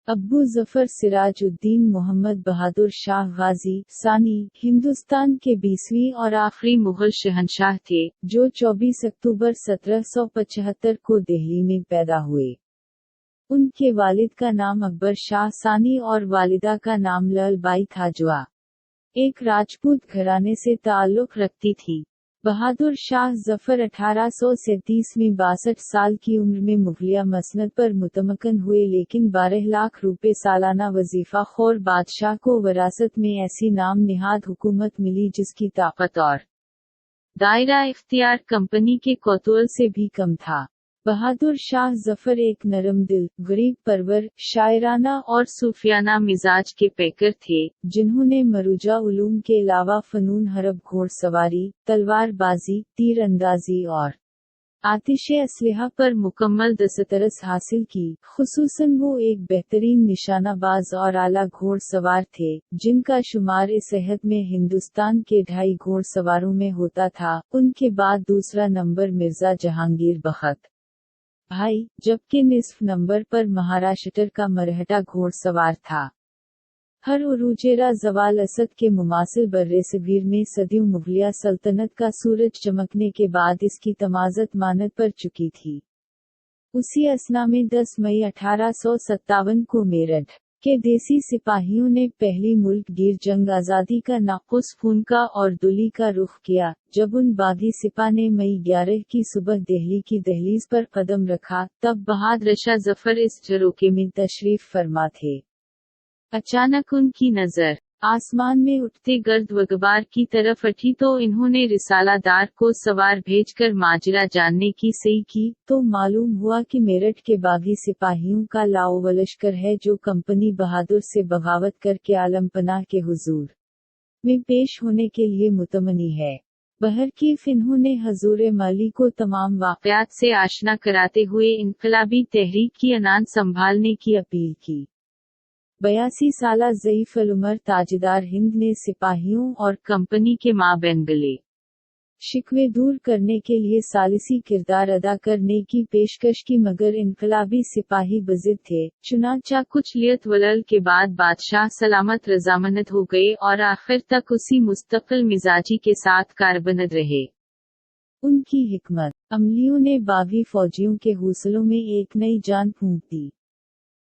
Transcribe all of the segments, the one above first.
ابو ظفر سراج الدین محمد بہادر شاہ غازی ثانی ہندوستان کے 20ویں اور آخری مغل شہنشاہ تھے، جو 24 اکتوبر 1775 کو دہلی میں پیدا ہوئے۔ ان کے والد کا نام اکبر شاہ ثانی اور والدہ کا نام لال بائی تھا، جو ایک راجپوت گھرانے سے تعلق رکھتی تھی۔ بہادر شاہ ظفر 1837 میں 62 سال کی عمر میں مغلیہ مسند پر متمکن ہوئے، لیکن 12 لاکھ روپے سالانہ وظیفہ خور بادشاہ کو وراثت میں ایسی نام نہاد حکومت ملی جس کی طاقت اور دائرہ اختیار کمپنی کے کوتوال سے بھی کم تھا۔ بہادر شاہ ظفر ایک نرم دل، غریب پرور، شاعرانہ اور صوفیانہ مزاج کے پیکر تھے، جنہوں نے مروجہ علوم کے علاوہ فنون حرب، گھوڑ سواری، تلوار بازی، تیر اندازی اور آتش اسلحہ پر مکمل دسترس حاصل کی۔ خصوصاً وہ ایک بہترین نشانہ باز اور اعلیٰ گھوڑ سوار تھے، جن کا شمار اس عہد میں ہندوستان کے 2.5 گھوڑ سواروں میں ہوتا تھا۔ ان کے بعد دوسرا نمبر مرزا جہانگیر بخت بھائی، جبکہ نصف نمبر پر مہاراشٹر کا مرہٹا گھوڑ سوار تھا۔ ہر عروجِ زوال اسد کے مماثل برصغیر میں صدیوں مغلیہ سلطنت کا سورج چمکنے کے بعد اس کی تمازت ماند پر چکی تھی۔ اسی اثنا میں 10 مئی 1857 کو میرٹھ کے دیسی سپاہیوں نے پہلی ملک گیر جنگ آزادی کا ناقص خون کا اور دلی کا رخ کیا۔ جب ان باغی سپاہ نے مئی 11 کی صبح دہلی کی دہلیز پر قدم رکھا، تب بہادر شاہ ظفر اس جھروکے میں تشریف فرما تھے۔ اچانک ان کی نظر آسمان میں اٹھتے گرد و غبار کی طرف ہٹی تو انہوں نے رسالہ دار کو سوار بھیج کر ماجرا جاننے کی صحیح کی، تو معلوم ہوا کہ میرٹھ کے باغی سپاہیوں کا لاؤ لشکر ہے، جو کمپنی بہادر سے بغاوت کر کے عالم پناہ کے حضور میں پیش ہونے کے لیے متمنی ہے۔ بہرکیف انہوں نے حضور مالی کو تمام واقعات سے آشنا کراتے ہوئے انقلابی تحریک کی عنان سنبھالنے کی اپیل کی۔ 82 سالہ ضعیف العمر تاجدار ہند نے سپاہیوں اور کمپنی کے مابین گلے شکوے دور کرنے کے لیے ثالثی کردار ادا کرنے کی پیشکش کی، مگر انقلابی سپاہی بضد تھے۔ چنانچہ کچھ لیت ولل کے بعد بادشاہ سلامت رضامند ہو گئے اور آخر تک اسی مستقل مزاجی کے ساتھ کاربند رہے۔ ان کی حکمت عملیوں نے باغی فوجیوں کے حوصلوں میں ایک نئی جان پھونک دی۔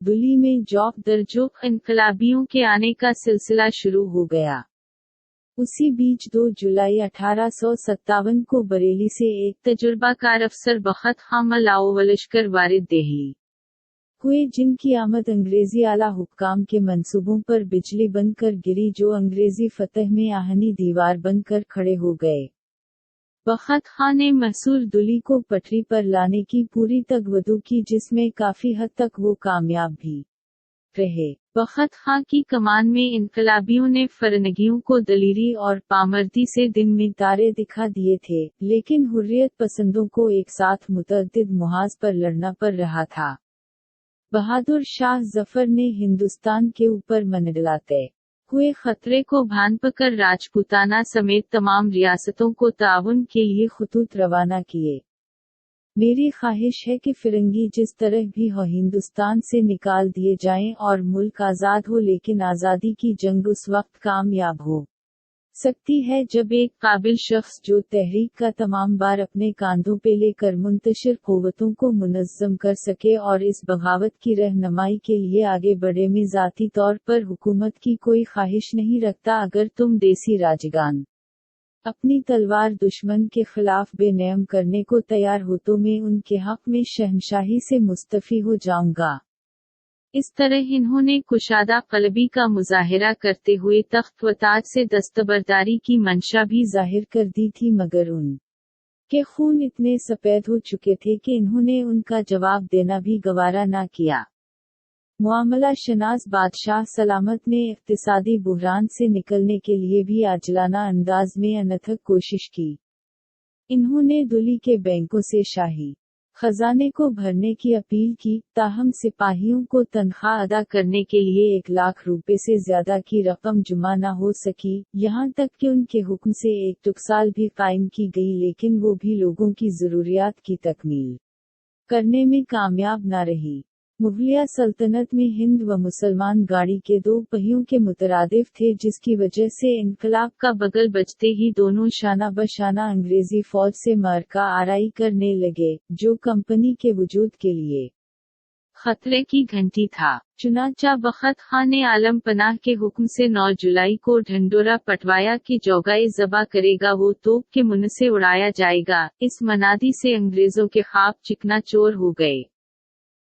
دلی میں جوق در جوق انقلابیوں کے آنے کا سلسلہ شروع ہو گیا۔ اسی بیچ 2 جولائی 1857 کو بریلی سے ایک تجربہ کار افسر بخت خان لاؤ لشکر وارد دہلی ہوئے، جن کی آمد انگریزی اعلیٰ حکام کے منصوبوں پر بجلی بن کر گری، جو انگریزی فتح میں آہنی دیوار بن کر کھڑے ہو گئے۔ بخت خان نے محصور دلی کو پٹری پر لانے کی پوری تگودو کی، جس میں کافی حد تک وہ کامیاب بھی رہے۔ بخت خان کی کمان میں انقلابیوں نے فرنگیوں کو دلیری اور پامردی سے دن میں تارے دکھا دیے تھے، لیکن حریت پسندوں کو ایک ساتھ متعدد محاذ پر لڑنا پڑ رہا تھا۔ بہادر شاہ ظفر نے ہندوستان کے اوپر منڈلاتے ہوئے خطرے کو بھانپ کر راجپوتانہ سمیت تمام ریاستوں کو تعاون کے لیے خطوط روانہ کیے۔ میری خواہش ہے کہ فرنگی جس طرح بھی ہو ہندوستان سے نکال دیے جائیں اور ملک آزاد ہو، لیکن آزادی کی جنگ اس وقت کامیاب ہو سکتی ہے جب ایک قابل شخص جو تحریک کا تمام بار اپنے کاندھوں پہ لے کر منتشر قوتوں کو منظم کر سکے اور اس بغاوت کی رہنمائی کے لیے آگے بڑھے۔ میں ذاتی طور پر حکومت کی کوئی خواہش نہیں رکھتا، اگر تم دیسی راجگان اپنی تلوار دشمن کے خلاف بے نیم کرنے کو تیار ہو تو میں ان کے حق میں شہنشاہی سے مستعفی ہو جاؤں گا۔ اس طرح انہوں نے کشادہ قلبی کا مظاہرہ کرتے ہوئے تخت و تاج سے دستبرداری کی منشا بھی ظاہر کر دی تھی، مگر ان کے خون اتنے سفید ہو چکے تھے کہ انہوں نے ان کا جواب دینا بھی گوارا نہ کیا۔ معاملہ شناس بادشاہ سلامت نے اقتصادی بحران سے نکلنے کے لیے بھی عاجلانہ انداز میں انتھک کوشش کی۔ انہوں نے دلی کے بینکوں سے شاہی خزانے کو بھرنے کی اپیل کی، تاہم سپاہیوں کو تنخواہ ادا کرنے کے لیے 1 لاکھ روپے سے زیادہ کی رقم جمع نہ ہو سکی، یہاں تک کہ ان کے حکم سے ایک ٹکسال بھی قائم کی گئی، لیکن وہ بھی لوگوں کی ضروریات کی تکمیل کرنے میں کامیاب نہ رہی۔ मुगलिया सल्तनत में हिंद व मुसलमान गाड़ी के दो पहियों के मुतरादिफ थे, जिसकी वजह से इनकलाब का बगल बजते ही दोनों शाना बशाना अंग्रेजी फौज से मार्का आराई करने लगे, जो कंपनी के वजूद के लिए खतरे की घंटी था। चुनांचा बख्त खां ने आलम पनाह के हुक्म से 9 जुलाई को ढंढोरा पटवाया कि जोगाई ज़बा करेगा वो तोप के मुन से उड़ाया जाएगा। इस मनादी से अंग्रेजों के ख्वाब चिकनाचोर हो गए।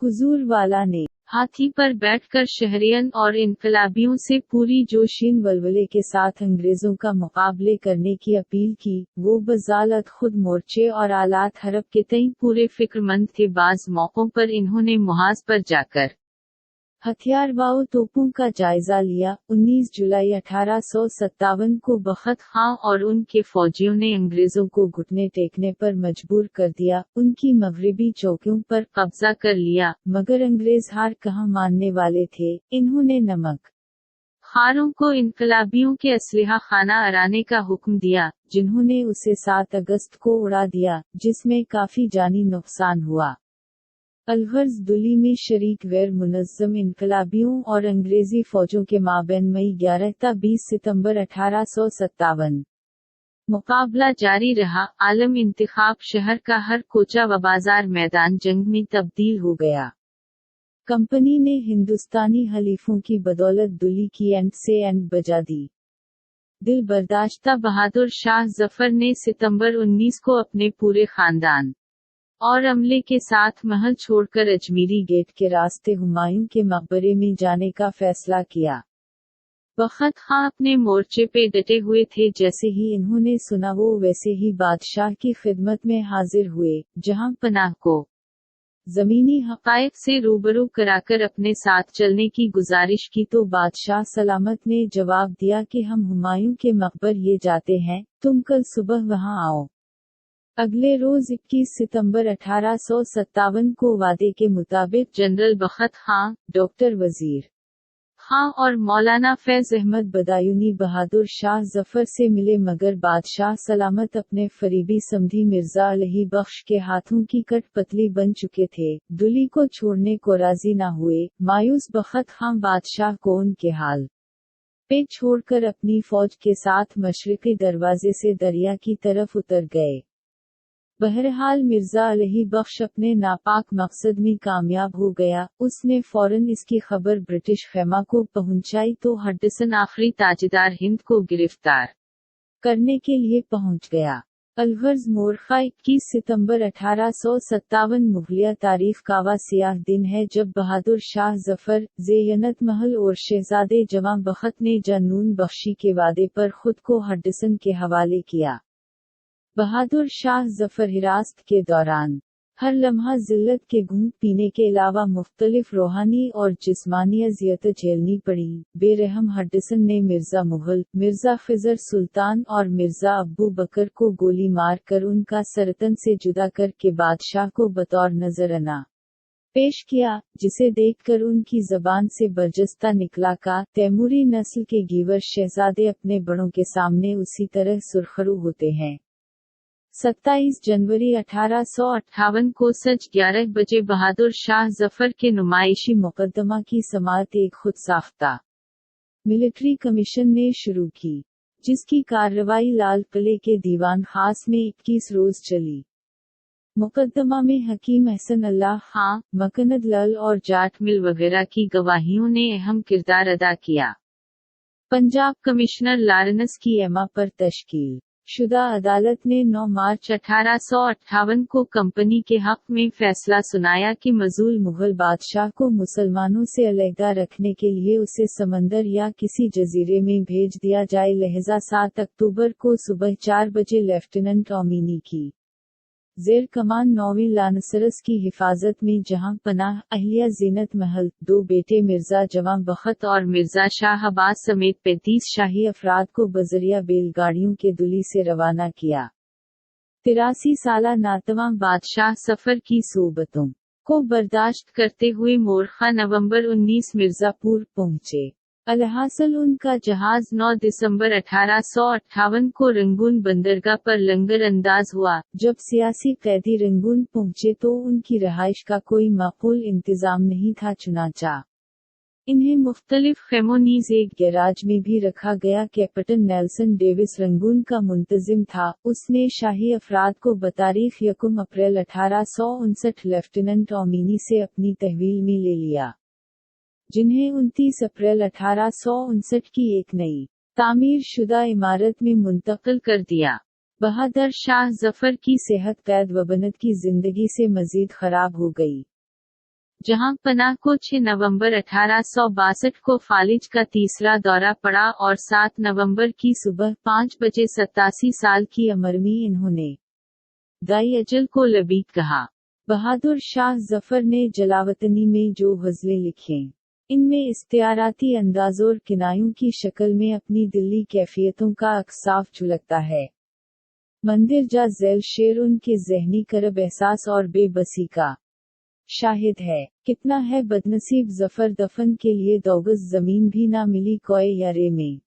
हुजूर वाला ने हाथी पर बैठकर शहरियन और इनकलाबियों से पूरी जोशीन वलवले के साथ अंग्रेजों का मुकाबले करने की अपील की। वो बजालत खुद मोर्चे और आलात हरब के तई पूरे फिक्रमंद थे। बाज़ मौक़ों पर इन्होंने मुहाज पर जाकर हथियार व तोपों का जायजा लिया। 19 जुलाई 1857 को बख्त खां और उनके फौजियों ने अंग्रेजों को घुटने टेकने पर मजबूर कर दिया, उनकी मगरिबी चौकियों पर कब्जा कर लिया, मगर अंग्रेज हार कहाँ मानने वाले थे। इन्होंने नमक खारों को इनकलाबियों के असलहा खाना अराने का हुक्म दिया, जिन्होंने उसे 7 अगस्त को उड़ा दिया, जिसमें काफी जानी नुकसान हुआ। अलगर्ज दुली में शरीक गैर मुनज़्ज़म इनकलाबियों और अंग्रेजी फौजों के माबैन मई 11 ता 20 सितंबर 1857 मुकाबला जारी रहा। आलम इंतखाब शहर का हर कोचा व बाजार मैदान जंग में तब्दील हो गया। कंपनी ने हिंदुस्तानी हलीफों की बदौलत दुली की एंड से एंड बजा दी। दिल बर्दाश्ता बहादुर शाह जफर ने सितंबर 19 को अपने पूरे खानदान और अमले के साथ महल छोड़कर अजमीरी गेट के रास्ते हुमायूं के मकबरे में जाने का फैसला किया। बख्त खां अपने मोर्चे पे डटे हुए थे। जैसे ही इन्होंने सुना वो वैसे ही बादशाह की खिदमत में हाजिर हुए। जहां पनाह को जमीनी हकायक से रूबरू कराकर अपने साथ चलने की गुजारिश की तो बादशाह सलामत ने जवाब दिया कि हम हुमायूं के मकबर ये जाते हैं, तुम कल सुबह वहां आओ। अगले रोज 21 सितंबर 1857 को वादे के मुताबिक जनरल बख्त खां, डॉक्टर वजीर खां और मौलाना फैज अहमद बदायूनी बहादुर शाह जफर से मिले, मगर बादशाह सलामत अपने फरीबी समधी मिर्जा अलही बख्श के हाथों की कठपुतली बन चुके थे। दुली को छोड़ने को राजी न हुए। मायूस बख्त खां बादशाह को उनके हाल पे छोड़कर अपनी फौज के साथ मशरिकी दरवाजे से दरिया की तरफ उतर गए। बहरहाल मिर्जा अलही बख्श अपने नापाक मकसद में कामयाब हो गया। उसने फौरन इसकी खबर ब्रिटिश खैमा को पहुंचाई तो हडसन आखिरी ताजदार हिंद को गिरफ्तार करने के लिए पहुंच गया। अलगर्ज मोरखा 21 सितंबर 1857 मुगलिया तारीख का वा सियाह दिन है जब बहादुर शाह जफर, ज़ेयनत महल और शहजादे जवां बख्त ने जानून बख्शी के वादे पर खुद को हडसन के हवाले किया। बहादुर शाह जफर हिरासत के दौरान हर लम्हा जिल्लत के घूंट पीने के अलावा मुख्तलिफ रूहानी और जिस्मानी अज़ियत झेलनी पड़ी। बेरहम हडसन ने मिर्जा मुगल, मिर्जा खिजर सुल्तान और मिर्जा अब्बू बकर को गोली मार कर उनका सरतन से जुदा करके बादशाह को बतौर नजराना पेश किया, जिसे देखकर उनकी जबान से बरजस्ता निकला का तैमूरी नस्ल के गीवर शहजादे अपने बड़ों के सामने उसी तरह सुरखरू होते हैं। 27 जनवरी 1858 को सच 11 बजे बहादुर शाह जफर के नुमाइशी मुकदमा की समाअत एक खुद साख्ता मिलिट्री कमीशन ने शुरू की, जिसकी कार्रवाई लाल किले के दीवान खास में 21 रोज चली। मुकदमा में हकीम एहसन अल्लाह खां, मकनद लाल और जाट मिल वगैरह की गवाहियों ने अहम किरदार अदा किया। पंजाब कमिश्नर लॉरेंस की एमा पर तश्कील शुदा अदालत ने 9 मार्च 1858 को कंपनी के हक में फैसला सुनाया कि मजूल मुगल बादशाह को मुसलमानों से अलहदा रखने के लिए उसे समंदर या किसी जजीरे में भेज दिया जाए। लिहाजा 7 अक्टूबर को सुबह 4 बजे लेफ्टिनेंट ओमिनी की जेर कमान 9वीं लानसरस की हिफाजत में जहां पनाह अहलिया जीनत महल, 2 बेटे मिर्जा जवां बख्त और मिर्जा शाह अब्बास समेत 35 शाही अफराद को बजरिया बैलगाड़ियों के दुली से रवाना किया। 83 साला नातवां बादशाह सफर की सोबतों को बर्दाश्त करते हुए मोरखा नवंबर 19 मिर्जापुर पहुंचे। अलहासल उनका जहाज 9 दिसंबर 1858 को रंगून बंदरगाह पर लंगर अंदाज हुआ। जब सियासी कैदी रंगून पहुंचे तो उनकी रिहाइश का कोई माकूल इंतजाम नहीं था, चुनांचा इन्हें मुख्तलिफ खेमोनीज एक गैराज में भी रखा गया। कैप्टन नेल्सन डेविस रंगून का मुंतजिम था। उसने शाही अफराद को बतारीख 1 अप्रैल 1859 लेफ्टिनेंट ओमिनी से अपनी तहवील में ले लिया, जिन्हें 29 अप्रैल 1859 की एक नई तामीर शुदा इमारत में मुंतकिल कर दिया। बहादुर शाह जफर की सेहत कैद वबनत की जिंदगी से मजीद खराब हो गई। जहां पनाह को 6 नवंबर 1862 को फालिज का तीसरा दौरा पड़ा और 7 नवंबर की सुबह 5 बजे 87 साल की उम्र में इन्होंने दाई अजल को लबीक कहा। बहादुर शाह जफर ने जलावतनी में जो गज़लें लिखीं, इनमें इख्तियाराती अंदाज़ और किनायों की शक्ल में अपनी दिली कैफियतों का अक्स साफ झलकता है। मंदिर जा ज़ैल शेर उनके ज़हनी करब एहसास और बेबसी का शाहिद है। कितना है बदनसीब जफर, दफन के लिए 2 गज ज़मीन भी ना मिली कोए या रे में।